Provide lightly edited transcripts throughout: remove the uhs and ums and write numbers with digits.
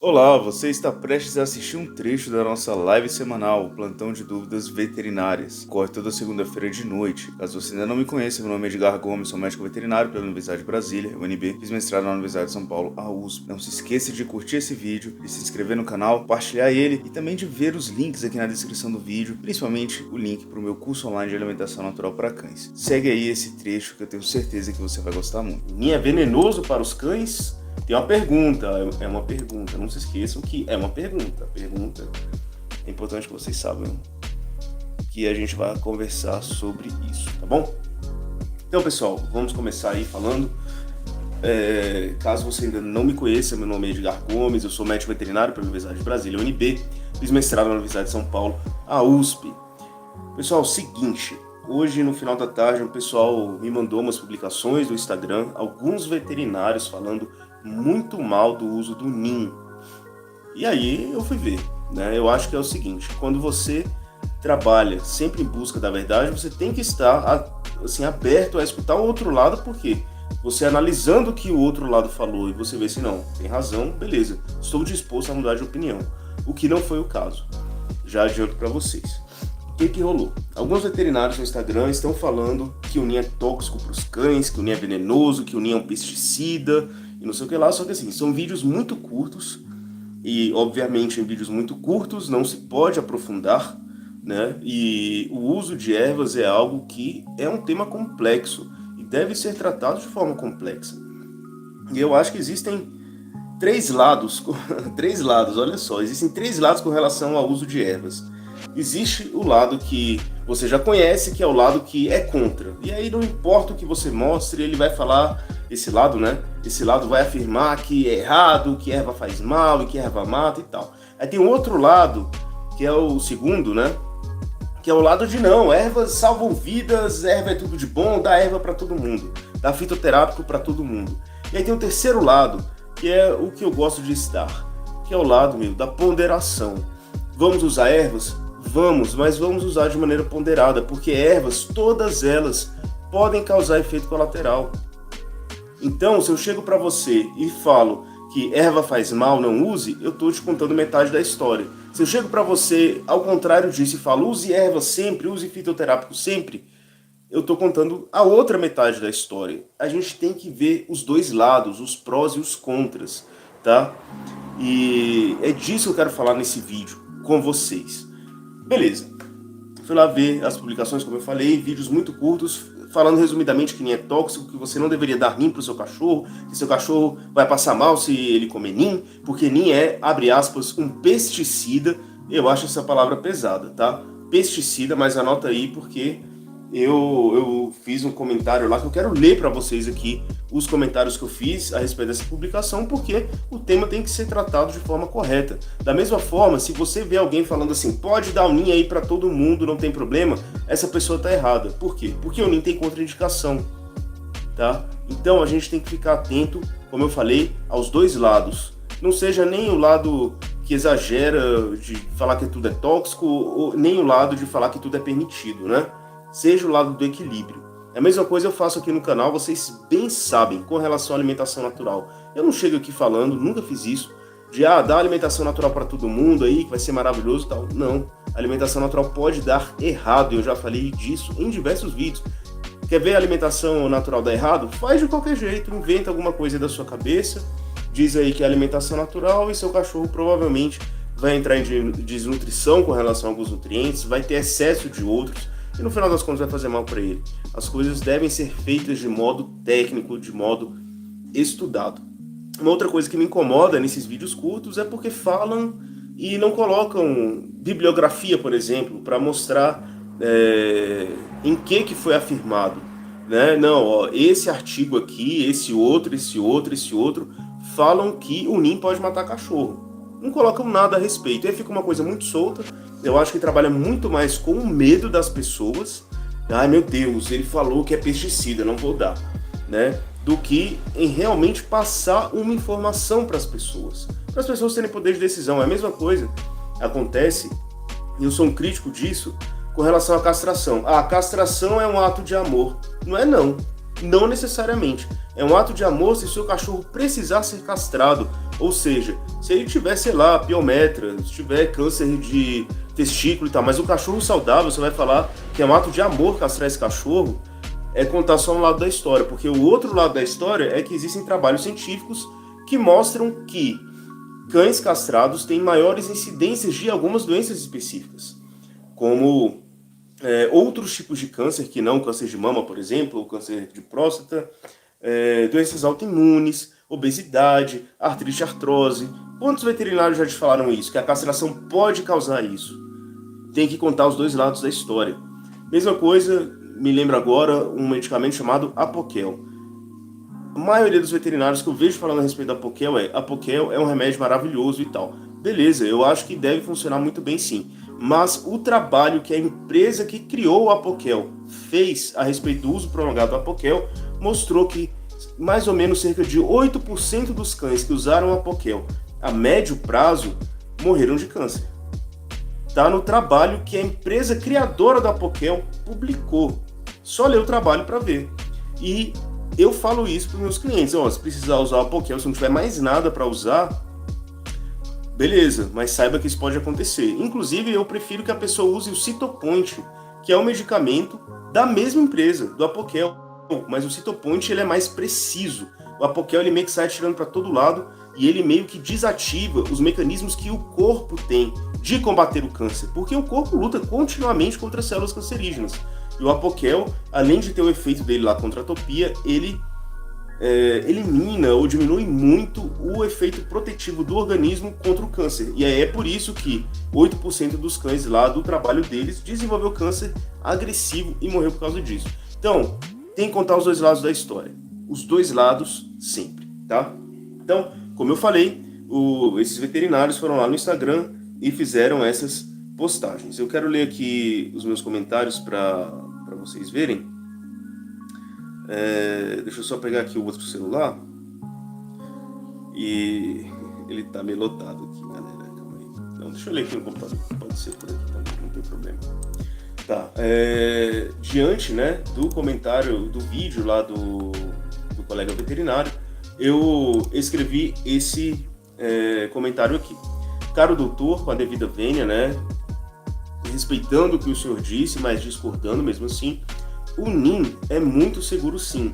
Olá, você está prestes a assistir um trecho da nossa live semanal, o Plantão de Dúvidas Veterinárias. Corre toda segunda-feira de noite. Caso você ainda não me conheça, meu nome é Edgar Gomes, sou médico veterinário pela Universidade de Brasília, UNB, fiz mestrado na Universidade de São Paulo, a USP. Não se esqueça de curtir esse vídeo, de se inscrever no canal, compartilhar ele e também de ver os links aqui na descrição do vídeo, principalmente o link para o meu curso online de alimentação natural para cães. Segue aí esse trecho que eu tenho certeza que você vai gostar muito. Ninho é venenoso para os cães? Tem uma pergunta, não se esqueçam que é uma pergunta. A pergunta é importante que vocês saibam que a gente vai conversar sobre isso, tá bom? Então, pessoal, vamos começar aí falando. Caso você ainda não me conheça, meu nome é Edgar Gomes, eu sou médico veterinário pela Universidade de Brasília, UNB, fiz mestrado na Universidade de São Paulo, a USP. Pessoal, seguinte, hoje no final da tarde o pessoal me mandou umas publicações do Instagram, alguns veterinários falando muito mal do uso do NIM. E aí eu fui ver, né? Eu acho que é o seguinte, quando você trabalha sempre em busca da verdade, você tem que estar assim, aberto a escutar o outro lado, porque você analisando o que o outro lado falou e você vê se não, tem razão, beleza, estou disposto a mudar de opinião. O que não foi o caso. Já adianto para vocês. O que rolou? Alguns veterinários no Instagram estão falando que o NIM é tóxico para os cães, que o NIM é venenoso, que o NIM é um pesticida e não sei o que lá, só que assim, são vídeos muito curtos e obviamente em vídeos muito curtos não se pode aprofundar, né? E o uso de ervas é algo que é um tema complexo e deve ser tratado de forma complexa. E eu acho que existem três lados, olha só, existem três lados com relação ao uso de ervas. Existe o lado que você já conhece, que é o lado que é contra. E aí não importa o que você mostre, ele vai falar, esse lado, né? Esse lado vai afirmar que é errado, que erva faz mal e que erva mata e tal. Aí tem um outro lado, que é o segundo, né? Que é o lado de não, ervas salvam vidas, erva é tudo de bom, dá erva para todo mundo, dá fitoterápico para todo mundo. E aí tem o terceiro lado, que é o que eu gosto de estar, que é o lado, da ponderação. Vamos usar ervas? Vamos, mas vamos usar de maneira ponderada, porque ervas, todas elas, podem causar efeito colateral. Então, se eu chego para você e falo que erva faz mal, não use, eu estou te contando metade da história. Se eu chego para você, ao contrário disso, e falo use erva sempre, use fitoterápico sempre, eu estou contando a outra metade da história. A gente tem que ver os dois lados, os prós e os contras, tá? E é disso que eu quero falar nesse vídeo com vocês. Beleza, fui lá ver as publicações, como eu falei, vídeos muito curtos, falando resumidamente que NIM é tóxico, que você não deveria dar NIM para o seu cachorro, que seu cachorro vai passar mal se ele comer NIM, porque NIM é, abre aspas, um pesticida. Eu acho essa palavra pesada, tá? Pesticida, mas anota aí porque eu fiz um comentário lá que eu quero ler para vocês aqui os comentários que eu fiz a respeito dessa publicação, porque o tema tem que ser tratado de forma correta. Da mesma forma, se você vê alguém falando assim, pode dar o NIM aí para todo mundo, não tem problema, essa pessoa está errada. Por quê? Porque o NIM tem contraindicação, tá? Então a gente tem que ficar atento, como eu falei, aos dois lados. Não seja nem o lado que exagera de falar que tudo é tóxico, ou nem o lado de falar que tudo é permitido, né? Seja o lado do equilíbrio. A mesma coisa eu faço aqui no canal, vocês bem sabem, com relação à alimentação natural. Eu não chego aqui falando, nunca fiz isso, de dar alimentação natural para todo mundo aí, que vai ser maravilhoso e tal. Não, a alimentação natural pode dar errado, eu já falei disso em diversos vídeos. Quer ver a alimentação natural dar errado? Faz de qualquer jeito, inventa alguma coisa da sua cabeça, diz aí que é alimentação natural e seu cachorro provavelmente vai entrar em desnutrição com relação a alguns nutrientes, vai ter excesso de outros, e no final das contas vai fazer mal para ele. As coisas devem ser feitas de modo técnico, de modo estudado. Uma outra coisa que me incomoda nesses vídeos curtos é porque falam e não colocam bibliografia, por exemplo, para mostrar em que foi afirmado. Né? Não, ó, esse artigo aqui, esse outro, falam que o NIM pode matar cachorro. Não colocam nada a respeito. E aí fica uma coisa muito solta. Eu acho que trabalha muito mais com o medo das pessoas. Ai meu Deus, ele falou que é pesticida, não vou dar, né? Do que em realmente passar uma informação para as pessoas terem poder de decisão. É a mesma coisa acontece, e eu sou um crítico disso, com relação à castração. A castração é um ato de amor. Não é não necessariamente. É um ato de amor se seu cachorro precisar ser castrado, Ou seja, se ele tiver, sei lá, piometra, se tiver câncer de testículo e tal, mas o cachorro saudável, você vai falar que é um ato de amor castrar esse cachorro, é contar só um lado da história, porque o outro lado da história é que existem trabalhos científicos que mostram que cães castrados têm maiores incidências de algumas doenças específicas, como outros tipos de câncer, que não o câncer de mama, por exemplo, ou câncer de próstata, doenças autoimunes, obesidade, artrite, artrose. Quantos veterinários já te falaram isso? Que a castração pode causar isso? Tem que contar os dois lados da história. Mesma coisa, me lembro agora, um medicamento chamado Apoquel. A maioria dos veterinários que eu vejo falando a respeito da Apoquel é um remédio maravilhoso e tal. Beleza, eu acho que deve funcionar muito bem sim. Mas o trabalho que a empresa que criou o Apoquel fez a respeito do uso prolongado do Apoquel mostrou que mais ou menos cerca de 8% dos cães que usaram o Apoquel a médio prazo morreram de câncer. Está no trabalho que a empresa criadora da Apoquel publicou. Só lê o trabalho para ver. E eu falo isso para os meus clientes. Se precisar usar o Apoquel, se não tiver mais nada para usar, beleza, mas saiba que isso pode acontecer. Inclusive, eu prefiro que a pessoa use o Cytopoint, que é um medicamento da mesma empresa, do Apoquel. Mas o Cytopoint ele é mais preciso. O Apoquel ele meio que sai atirando para todo lado e ele meio que desativa os mecanismos que o corpo tem de combater o câncer, porque o corpo luta continuamente contra células cancerígenas. E o Apoquel, além de ter o efeito dele lá contra a atopia, ele elimina ou diminui muito o efeito protetivo do organismo contra o câncer. E é por isso que 8% dos cães lá do trabalho deles desenvolveu câncer agressivo e morreu por causa disso. Então, tem que contar os dois lados da história. Os dois lados sempre, tá? Então, como eu falei, esses veterinários foram lá no Instagram e fizeram essas postagens. Eu quero ler aqui os meus comentários para vocês verem. Deixa eu só pegar aqui o outro celular. E ele tá meio lotado aqui, galera. Calma aí. Não, deixa eu ler aqui no computador. Pode ser por aqui também, não tem problema. Tá. Diante, né, do comentário do vídeo lá do colega veterinário, eu escrevi esse comentário aqui. Caro doutor, com a devida vênia, né, respeitando o que o senhor disse, mas discordando mesmo assim, o Neem é muito seguro sim.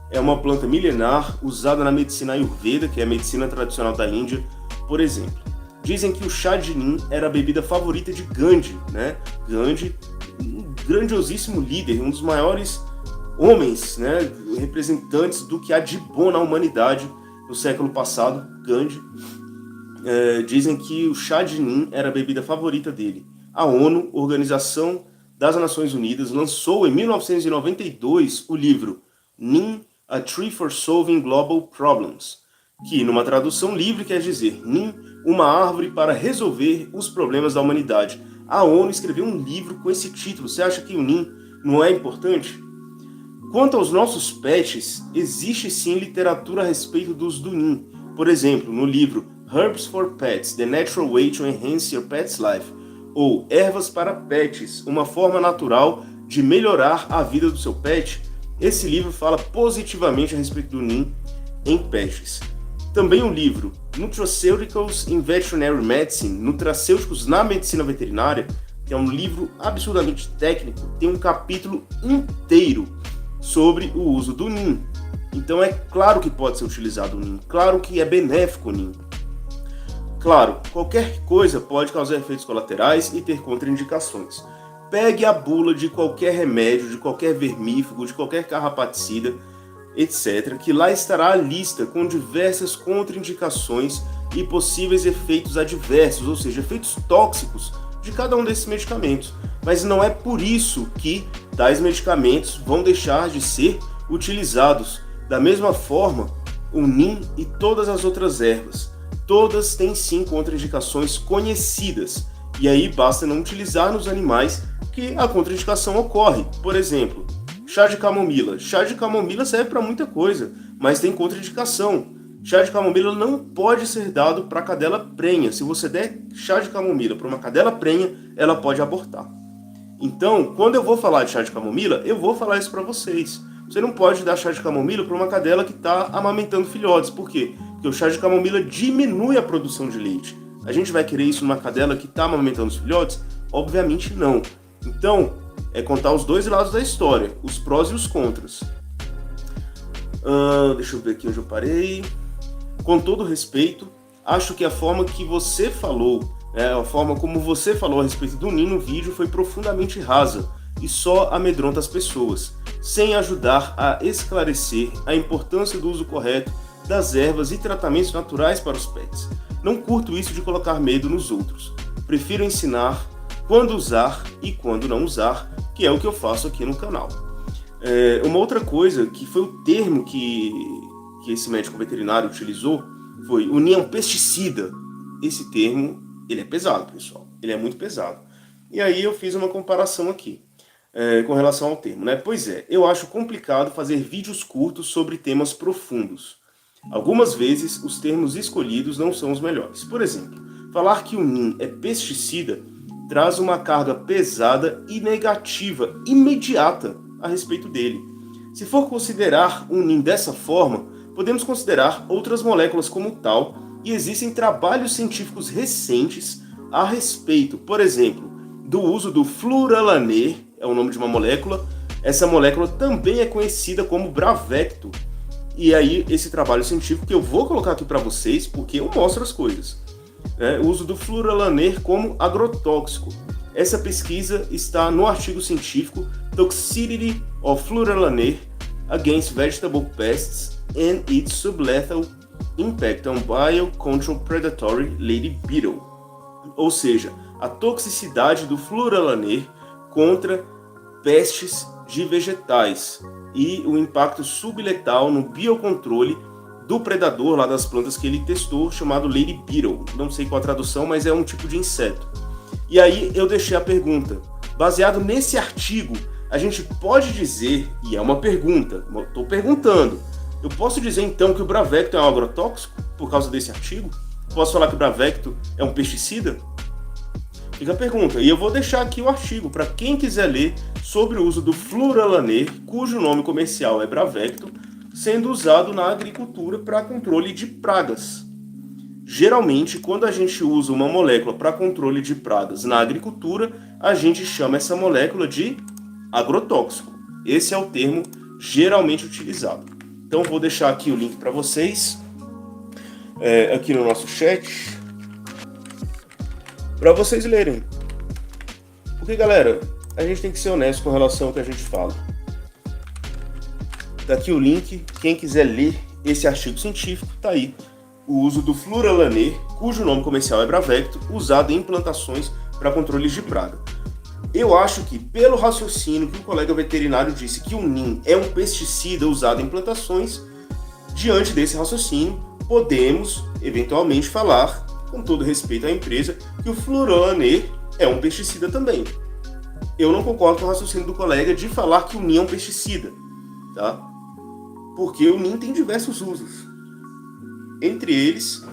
É uma planta milenar usada na medicina Ayurveda, que é a medicina tradicional da Índia, por exemplo. Dizem que o chá de Neem era a bebida favorita de Gandhi, né? Gandhi, um grandiosíssimo líder, um dos maiores homens, né, representantes do que há de bom na humanidade no século passado, Gandhi. Dizem que o chá de Neem era a bebida favorita dele. A ONU, Organização das Nações Unidas, lançou em 1992 o livro Neem, A Tree for Solving Global Problems, que, numa tradução livre, quer dizer Neem, uma árvore para resolver os problemas da humanidade. A ONU escreveu um livro com esse título. Você acha que o Neem não é importante? Quanto aos nossos pets, existe sim literatura a respeito do uso do Neem. Por exemplo, no livro Herbs for Pets, The Natural Way to Enhance Your Pet's Life, ou Ervas para Pets, uma forma natural de melhorar a vida do seu pet, esse livro fala positivamente a respeito do Neem em pets. Também o livro Nutraceuticals in Veterinary Medicine, Nutracêuticos na Medicina Veterinária, que é um livro absurdamente técnico, tem um capítulo inteiro sobre o uso do Neem. Então é claro que pode ser utilizado o Neem, claro que é benéfico o Neem. Claro, qualquer coisa pode causar efeitos colaterais e ter contraindicações. Pegue a bula de qualquer remédio, de qualquer vermífugo, de qualquer carrapaticida, etc., que lá estará a lista com diversas contraindicações e possíveis efeitos adversos, ou seja, efeitos tóxicos de cada um desses medicamentos. Mas não é por isso que tais medicamentos vão deixar de ser utilizados. Da mesma forma, o Neem e todas as outras ervas, todas têm sim contraindicações conhecidas, e aí basta não utilizar nos animais que a contraindicação ocorre. Por exemplo, chá de camomila. Chá de camomila serve para muita coisa, mas tem contraindicação. Chá de camomila não pode ser dado para cadela prenha. Se você der chá de camomila para uma cadela prenha, ela pode abortar. Então, quando eu vou falar de chá de camomila, eu vou falar isso para vocês. Você não pode dar chá de camomila para uma cadela que está amamentando filhotes. Por quê? Porque o chá de camomila diminui a produção de leite. A gente vai querer isso numa cadela que está amamentando os filhotes? Obviamente não. Então, é contar os dois lados da história, os prós e os contras. Deixa eu ver aqui onde eu parei. Com todo respeito, acho que a forma que você falou, a forma como você falou a respeito do Nin no vídeo foi profundamente rasa e só amedronta as pessoas, sem ajudar a esclarecer a importância do uso correto das ervas e tratamentos naturais para os pets. Não curto isso de colocar medo nos outros. Prefiro ensinar quando usar e quando não usar, que é o que eu faço aqui no canal. Uma outra coisa, que foi o termo que esse médico veterinário utilizou, foi: o Nin é um pesticida. Esse termo, ele é pesado, pessoal. Ele é muito pesado. E aí eu fiz uma comparação aqui, com relação ao termo, né? Pois é, eu acho complicado fazer vídeos curtos sobre temas profundos. Algumas vezes, os termos escolhidos não são os melhores. Por exemplo, falar que o Nin é pesticida traz uma carga pesada e negativa, imediata, a respeito dele. Se for considerar um Nin dessa forma, podemos considerar outras moléculas como tal, e existem trabalhos científicos recentes a respeito, por exemplo, do uso do fluoralaner, é o nome de uma molécula. Essa molécula também é conhecida como Bravecto. E aí, esse trabalho científico que eu vou colocar aqui para vocês, porque eu mostro as coisas. O uso do fluoralaner como agrotóxico. Essa pesquisa está no artigo científico Toxicity of Fluoralaner Against Vegetable Pests and its Sublethal Impact on Biocontrol Predatory Lady Beetle. Ou seja, a toxicidade do fluoralaner contra pestes de vegetais e o impacto subletal no biocontrole do predador lá das plantas que ele testou, chamado Lady Beetle. Não sei qual a tradução, mas é um tipo de inseto. E aí eu deixei a pergunta: baseado nesse artigo, a gente pode dizer, e é uma pergunta, estou perguntando, eu posso dizer então que o Bravecto é um agrotóxico por causa desse artigo? Posso falar que o Bravecto é um pesticida? Fica a pergunta, e eu vou deixar aqui o artigo para quem quiser ler sobre o uso do fluoralaner, cujo nome comercial é Bravecto, sendo usado na agricultura para controle de pragas. Geralmente, quando a gente usa uma molécula para controle de pragas na agricultura, a gente chama essa molécula de agrotóxico. Esse é o termo geralmente utilizado. Então, vou deixar aqui o link para vocês, aqui no nosso chat, para vocês lerem. Porque, galera, a gente tem que ser honesto com relação ao que a gente fala. Tá aqui o link, quem quiser ler esse artigo científico, tá aí. O uso do fluoralaner, cujo nome comercial é Bravecto, usado em plantações para controles de praga. Eu acho que, pelo raciocínio que o colega veterinário disse que o Nin é um pesticida usado em plantações, diante desse raciocínio, podemos, eventualmente, falar, com todo respeito à empresa, que o fluoralaner é um pesticida também. Eu não concordo com o raciocínio do colega de falar que o Nin é um pesticida, tá? Porque o Nin tem diversos usos. Entre eles,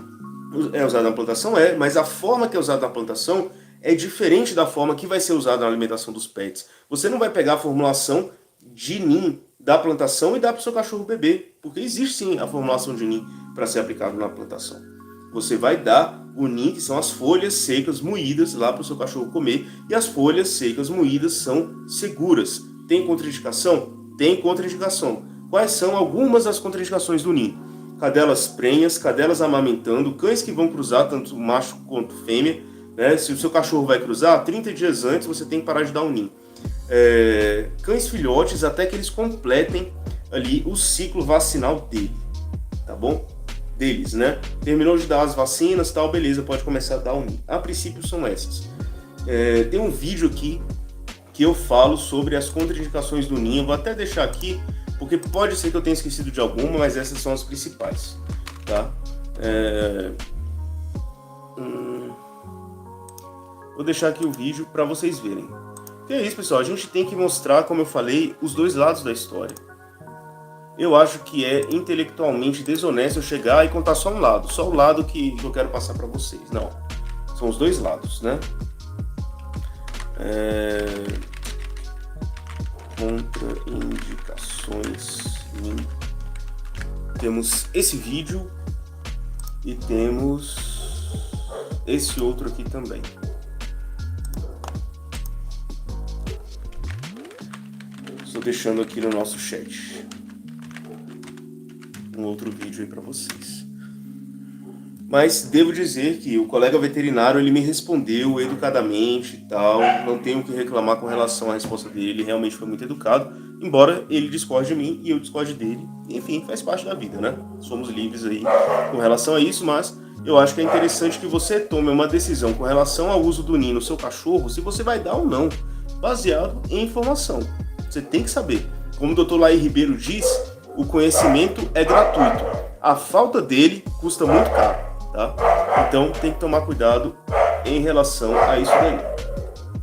é usado na plantação, mas a forma que é usada na plantação é diferente da forma que vai ser usada na alimentação dos pets. Você não vai pegar a formulação de Nin da plantação e dar para o seu cachorro beber, porque existe sim a formulação de Nin para ser aplicado na plantação. Você vai dar o Nin, que são as folhas secas moídas, lá para o seu cachorro comer, e as folhas secas moídas são seguras. Tem contraindicação? Tem contraindicação. Quais são algumas das contraindicações do Nin? Cadelas prenhas, cadelas amamentando, cães que vão cruzar, tanto macho quanto fêmea, né? Se o seu cachorro vai cruzar, 30 dias antes você tem que parar de dar o Nin. Cães filhotes, até que eles completem ali o ciclo vacinal dele, tá bom? Deles, né? Terminou de dar as vacinas, tal, beleza, pode começar a dar o Nin. A princípio são essas. Tem um vídeo aqui que eu falo sobre as contraindicações do Nin, eu vou até deixar aqui, porque pode ser que eu tenha esquecido de alguma, mas essas são as principais, tá? Vou deixar aqui o vídeo para vocês verem. E é isso, pessoal, a gente tem que mostrar, como eu falei, os dois lados da história. Eu acho que é intelectualmente desonesto eu chegar e contar só um lado, só o lado que eu quero passar para vocês. Não, são os dois lados, né? Contraindicações. Temos esse vídeo E temos esse outro aqui também. Estou deixando aqui no nosso chat um outro vídeo aí para vocês. Mas devo dizer que o colega veterinário ele me respondeu educadamente e tal, não tenho o que reclamar com relação à resposta dele, ele realmente foi muito educado, embora ele discorde de mim e eu discorde dele, enfim, faz parte da vida, né? Somos livres aí com relação a isso, mas eu acho que é interessante que você tome uma decisão com relação ao uso do ninho no seu cachorro, se você vai dar ou não, baseado em informação. Você tem que saber. Como o Dr. Laí Ribeiro diz, o conhecimento é gratuito. A falta dele custa muito caro, tá? Então tem que tomar cuidado em relação a isso daí.